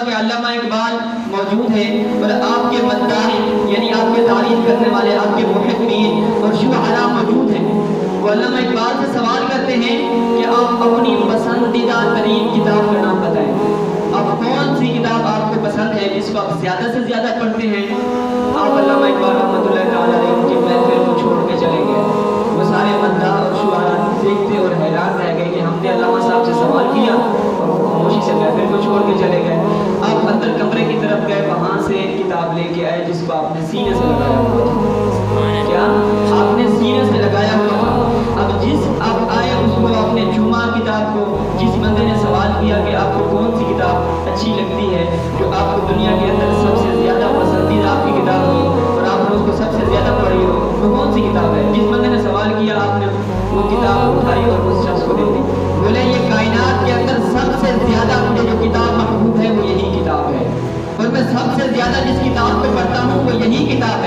علامہ اقبال موجود ہے اور آپ کے مداح یعنی آپ کے تعریف کرنے والے آپ کے محبین اور شعراء موجود ہیں. وہ علامہ اقبال سے سوال کرتے ہیں کہ آپ اپنی پسندیدہ ترین کتاب کا نام بتائیں. اب کون سی کتاب آپ کو پسند ہے جس کو آپ زیادہ سے زیادہ پڑھتے ہیں؟ آپ علامہ اقبال رحمۃ اللہ تعالیٰ علیہ کی محفل کو چھوڑ کے چلے گئے. وہ سارے مداح اور شعراء دیکھتے اور حیران رہ گئے کہ ہم نے علامہ صاحب سے سوال کیا اور وہ خاموشی سے محفل کو چھوڑ کے چلے گئے. آپ اندر کمرے کی طرف گئے, وہاں سے ایک کتاب لے کے آئے جس کو آپ نے سینے سے لگایا ہوا تھا. کیا آپ نے سینے سے لگایا ہوا تھا؟ اب جس آپ آئے اس کو آپ نے چوما کتاب کو. جس بندے نے سوال کیا کہ آپ کو کون سی کتاب اچھی لگتی ہے جو آپ کو دنیا کے اندر سب سے زیادہ پسندیدہ آپ کی کتاب ہو اور آپ نے اس کو سب سے زیادہ پڑھی ہو, وہ کون سی کتاب ہے؟ جس بندے نے سوال کیا آپ نے وہ کتاب اٹھائی اور اس شخص کو دے دی. بولے یہ کائنات کے اندر سب سے زیادہ مجھے جو کتاب محبوب ہے وہ یہی کتاب ہے, اور میں سب سے زیادہ جس کتاب کو پڑھتا ہوں وہ یہی کتاب